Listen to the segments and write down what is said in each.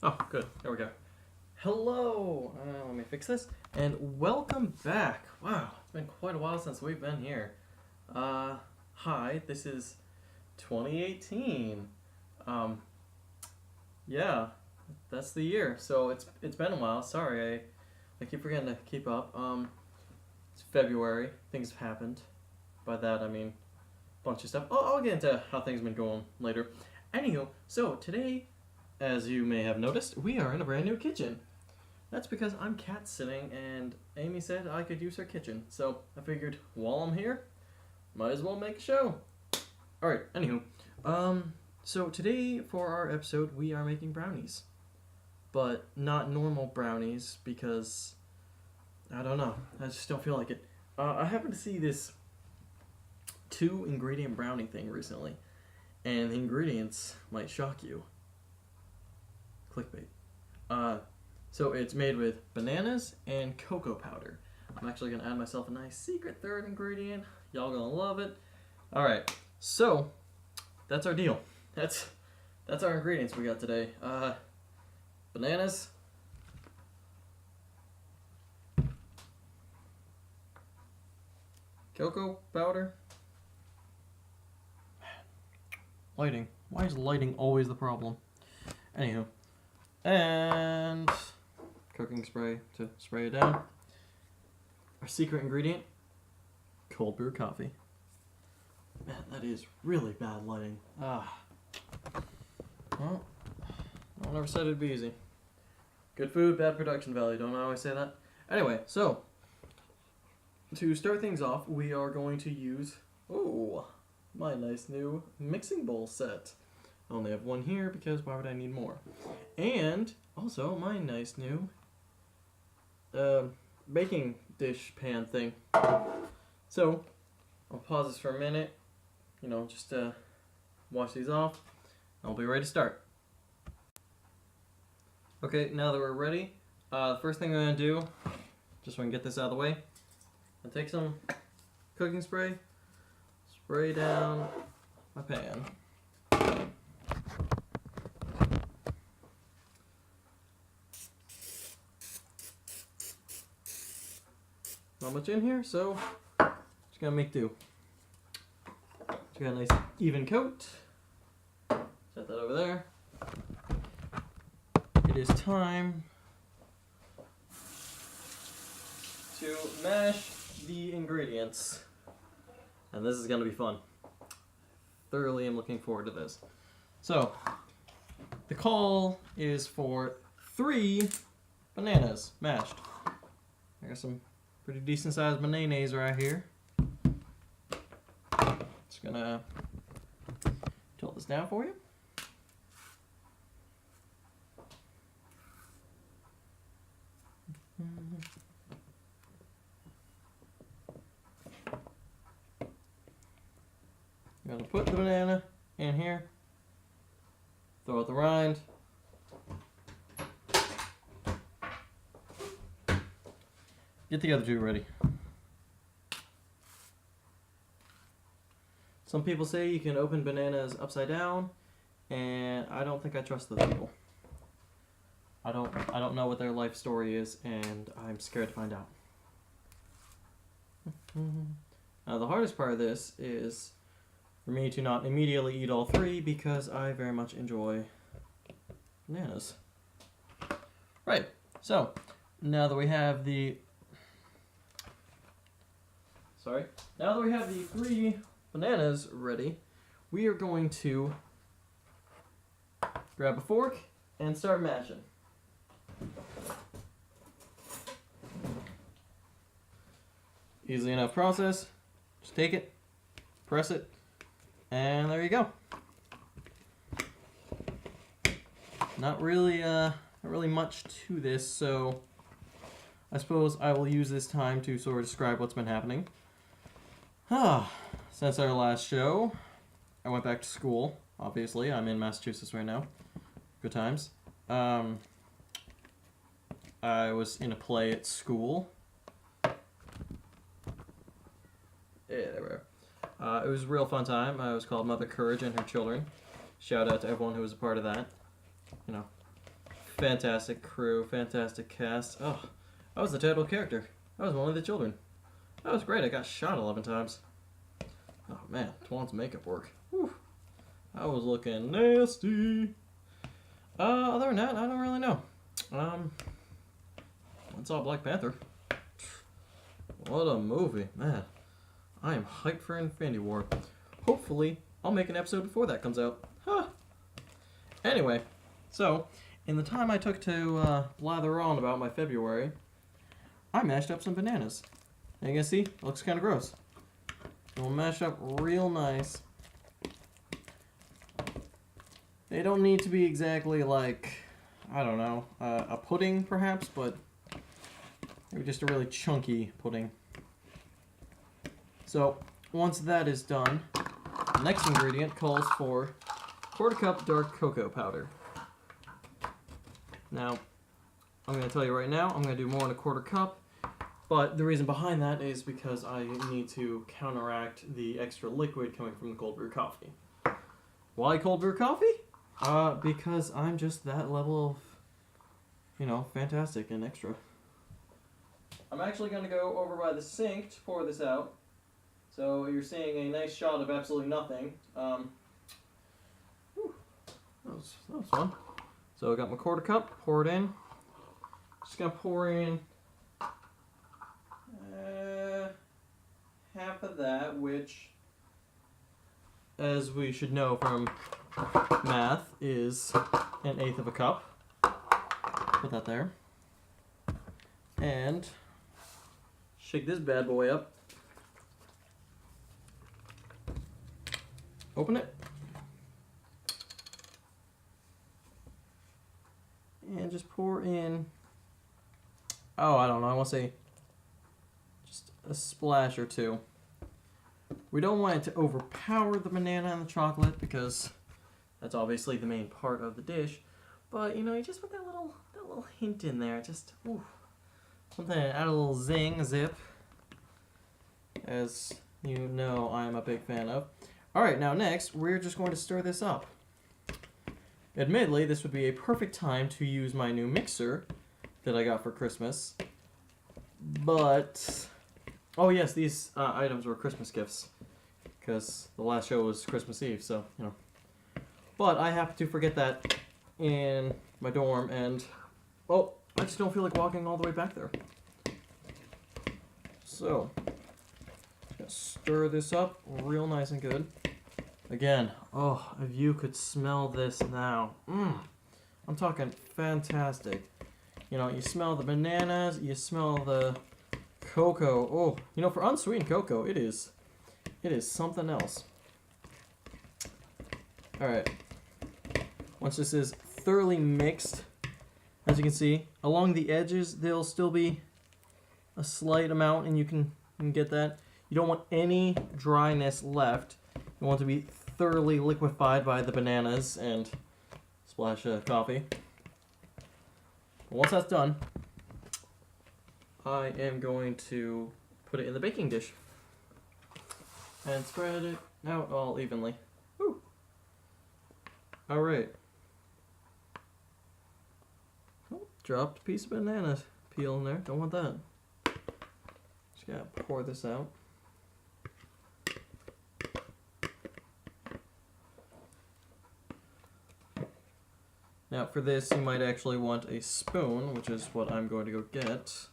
Oh, good. There we go. Hello! Let me fix this. And welcome back. Wow, it's been quite a while since we've been here. Hi, this is 2018. Yeah, that's the year. So it's been a while. Sorry, I keep forgetting to keep up. It's February. Things have happened. By that I mean a bunch of stuff. I'll get into how things have been going later. Anywho, so today, as you may have noticed, we are in a brand new kitchen. That's because I'm cat sitting and Amy said I could use her kitchen. So I figured while I'm here, might as well make a show. Alright, anywho. So today for our episode we are making brownies. But not normal brownies because I don't know. I just don't feel like it. I happened to see this 2-ingredient brownie thing recently. And the ingredients might shock you. Clickbait. So it's made with bananas and cocoa powder. I'm actually gonna add myself a nice secret third ingredient. Y'all gonna love it. Alright, so that's our deal. That's our ingredients we got today. Bananas. Cocoa powder. Lighting. Why is lighting always the problem? Anywho. And cooking spray to spray it down. Our secret ingredient, cold brew coffee. Man, that is really bad lighting. Well, no one ever said it'd be easy. Good food, bad production value. Don't I always say that? Anyway, so to start things off, we are going to use my nice new mixing bowl set. I only have one here because why would I need more? And also my nice new baking dish pan thing. So I'll pause this for a minute, just to wash these off. I'll be ready to start. Okay, now that we're ready, the first thing I'm going to do, just so I can get this out of the way, I'll take some cooking spray, spray down my pan. Not much in here, so just gonna make do. Just got a nice even coat. Set that over there. It is time to mash the ingredients. And this is gonna be fun. Thoroughly am looking forward to this. So, the call is for 3 bananas mashed. I got some pretty decent sized bananas right here. Just gonna tilt this down for you. I'm gonna put the banana in here, throw out the rind. Get the other 2 ready. Some people say you can open bananas upside down, and I don't think I trust those people. I don't know what their life story is, and I'm scared to find out. Now the hardest part of this is for me to not immediately eat all 3 because I very much enjoy bananas. Right, so now that we have the 3 bananas ready, we are going to grab a fork and start mashing. Easy enough process. Just take it, press it, and there you go. Not really much to this, so I suppose I will use this time to sort of describe what's been happening. Since our last show, I went back to school. Obviously, I'm in Massachusetts right now. Good times. I was in a play at school. Yeah, there we are. It was a real fun time. It was called Mother Courage and Her Children. Shout out to everyone who was a part of that. fantastic crew, fantastic cast. Oh, I was the title character. I was one of the children. That was great. I got shot 11 times. Oh man, Twan's makeup work. Whew. I was looking nasty. Other than that, I don't really know. I saw Black Panther. What a movie, man. I am hyped for Infinity War. Hopefully, I'll make an episode before that comes out. Huh. Anyway, so, in the time I took to blather on about my February, I mashed up some bananas. And you can see, it looks kind of gross. We'll mash up real nice. They don't need to be exactly like, I don't know, a pudding perhaps, but maybe just a really chunky pudding. So, once that is done, the next ingredient calls for 1/4 cup dark cocoa powder. Now, I'm going to tell you right now, I'm going to do more than 1/4 cup, but the reason behind that is because I need to counteract the extra liquid coming from the cold brew coffee. Why cold brew coffee? Because I'm just that level of, you know, fantastic and extra. I'm actually going to go over by the sink to pour this out. So you're seeing a nice shot of absolutely nothing. That was fun. So I got my 1/4 cup, pour it in. Just going to pour in half of that, which, as we should know from math, is 1/8 of a cup. Put that there. And shake this bad boy up. Open it. And just pour in, oh, I don't know, I want to say just a splash or two. We don't want it to overpower the banana and the chocolate because that's obviously the main part of the dish. But, you know, you just put that little hint in there. Just, ooh, something to add a little zing, zip. As you know, I'm a big fan of. Alright, now next, we're just going to stir this up. Admittedly, this would be a perfect time to use my new mixer that I got for Christmas. But, oh yes, these items were Christmas gifts. Because the last show was Christmas Eve, so, you know. But I happened to forget that in my dorm, and, oh, I just don't feel like walking all the way back there. So, just stir this up real nice and good. Again, oh, if you could smell this now. I'm talking fantastic. You know, you smell the bananas, you smell the cocoa. Oh, you know, for unsweetened cocoa, it is something else. Alright. Once this is thoroughly mixed, as you can see, along the edges, there'll still be a slight amount, and you can get that. You don't want any dryness left. You want it to be thoroughly liquefied by the bananas and splash of coffee. Once that's done, I am going to put it in the baking dish and spread it out all evenly. Woo. Alright. Oh, dropped a piece of banana peel in there. Don't want that. Just gotta pour this out. Now for this, you might actually want a spoon, which is what I'm going to go get.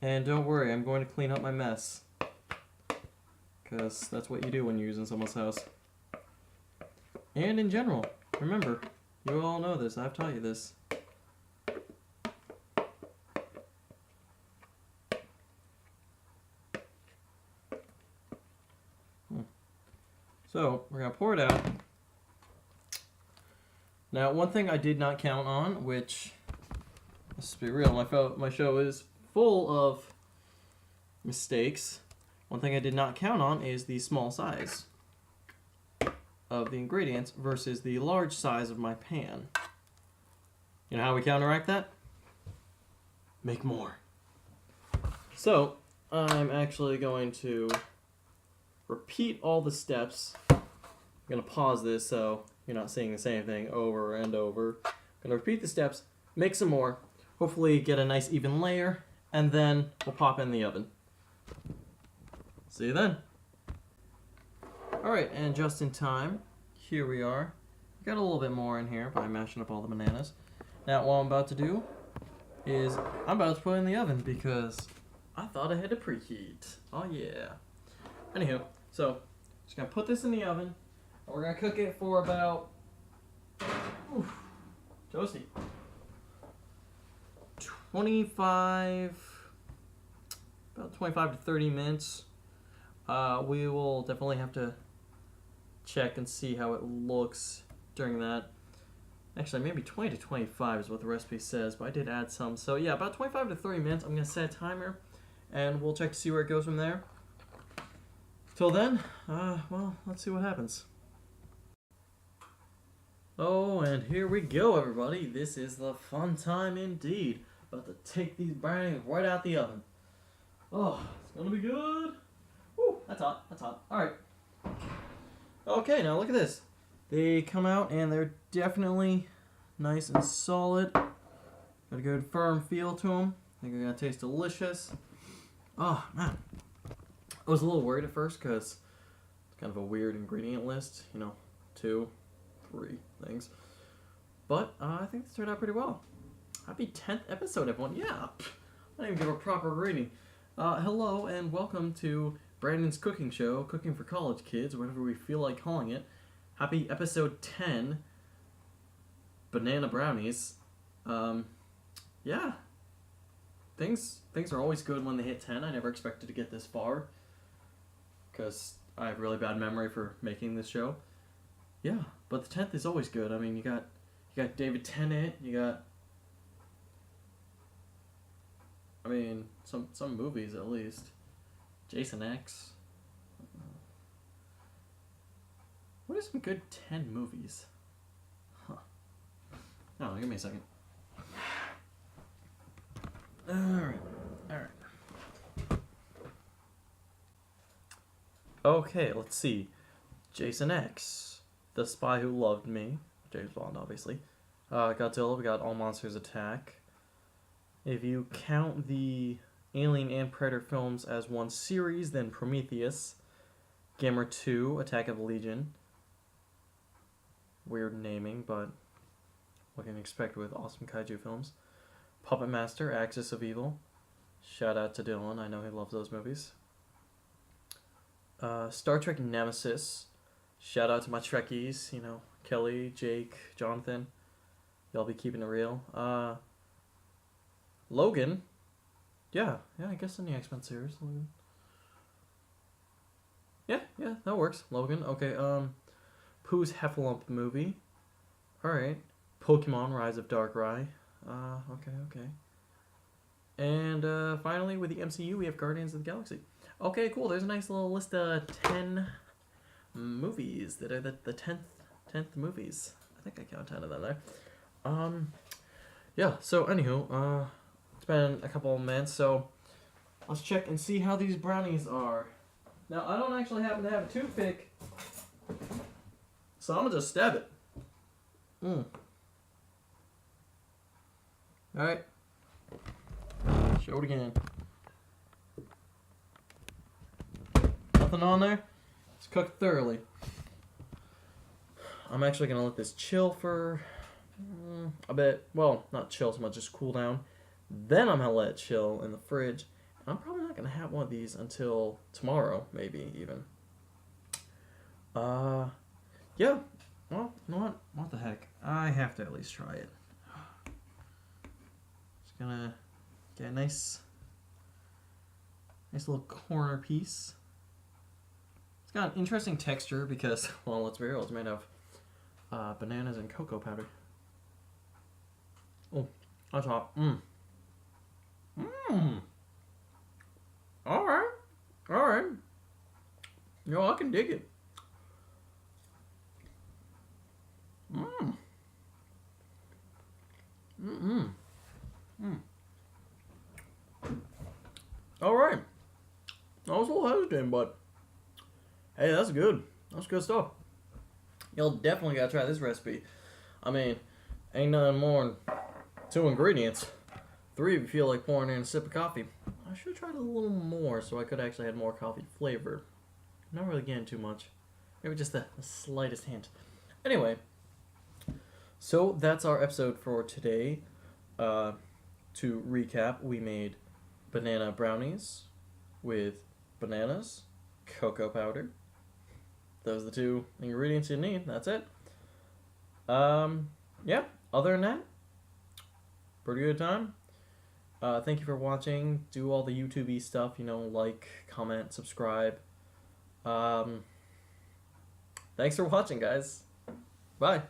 And don't worry, I'm going to clean up my mess. Because that's what you do when you're using someone's house. And in general, remember, you all know this, I've taught you this. So, we're going to pour it out. Now, one thing I did not count on, which, let's be real, my show is full of mistakes. One thing I did not count on is the small size of the ingredients versus the large size of my pan. You know how we counteract that? Make more. So, I'm actually going to repeat all the steps. I'm going to pause this so you're not seeing the same thing over and over. I'm going to repeat the steps, make some more, hopefully get a nice even layer, and then we'll pop in the oven. See you then. Alright, and just in time, here we are. Got a little bit more in here by mashing up all the bananas. Now what I'm about to do is I'm about to put it in the oven because I thought I had to preheat. Oh yeah. Anywho, so just gonna put this in the oven and we're gonna cook it for about toasty. 25 to 30 minutes. We will definitely have to check and see how it looks during that. Actually, maybe 20 to 25 is what the recipe says, but I did add some. So yeah, about 25 to 30 minutes. I'm going to set a timer, and we'll check to see where it goes from there. Till then, well, let's see what happens. Oh, and here we go, everybody. This is the fun time indeed. About to take these brownies right out the oven. Oh, it's going to be good. Woo, that's hot. That's hot. All right. Okay, now look at this. They come out and they're definitely nice and solid. Got a good firm feel to them. I think they're going to taste delicious. Oh, man. I was a little worried at first because it's kind of a weird ingredient list. You know, 2, 3 things. But I think this turned out pretty well. Happy 10th episode, everyone. Yeah. I didn't even give a proper rating. Hello and welcome to Brandon's cooking show, Cooking for College Kids, whatever we feel like calling it. Happy episode 10, Banana Brownies. Yeah. Things are always good when they hit 10. I never expected to get this far, because I have really bad memory for making this show. Yeah, but the 10th is always good. I mean, you got David Tennant, you got, I mean, some movies at least. Jason X. What are some good 10 movies? Huh. Oh, give me a second. Alright. Okay, let's see. Jason X. The Spy Who Loved Me. James Bond, obviously. Godzilla, we got All Monsters Attack. If you count the Alien and Predator films as one series, then Prometheus. Gamer 2, Attack of the Legion. Weird naming, but what can you expect with awesome kaiju films? Puppet Master, Axis of Evil. Shout out to Dylan, I know he loves those movies. Star Trek Nemesis. Shout out to my Trekkies, you know, Kelly, Jake, Jonathan. Y'all be keeping it real. Logan. Yeah, I guess in the X-Men series, Logan. Yeah, that works. Logan, okay, Pooh's Heffalump movie. Alright. Pokemon Rise of Darkrai. Okay. And finally, with the MCU, we have Guardians of the Galaxy. Okay, cool. There's a nice little list of 10 movies that are the 10th movies. I think I count 10 of them there. Yeah, so anywho, it's been a couple of minutes, so let's check and see how these brownies are. Now, I don't actually happen to have a toothpick, so I'm gonna just stab it. Alright. Show it again. Nothing on there? It's cooked thoroughly. I'm actually gonna let this chill for a bit. Well, not chill so much, just cool down. Then I'm gonna let it chill in the fridge. I'm probably not gonna have one of these until tomorrow, maybe even. Yeah. Well, you know what? What the heck? I have to at least try it. Just gonna get a nice little corner piece. It's got an interesting texture because, well, let's be real, it's made of bananas and cocoa powder. Oh, that's hot. Alright. You know, I can dig it. Alright. I was a little hesitant, but Hey, that's good. That's good stuff. You'll definitely gotta try this recipe. I mean, ain't nothing more than 2 ingredients. 3 if you feel like pouring in a sip of coffee. I should have tried a little more so I could actually add more coffee flavor. Not really getting too much. Maybe just the slightest hint. Anyway, so that's our episode for today. To recap, we made banana brownies with bananas, cocoa powder. Those are the 2 ingredients you need. That's it. Yeah. Other than that, pretty good time. Thank you for watching. Do all the YouTube-y stuff. Like, comment, subscribe. Thanks for watching, guys. Bye.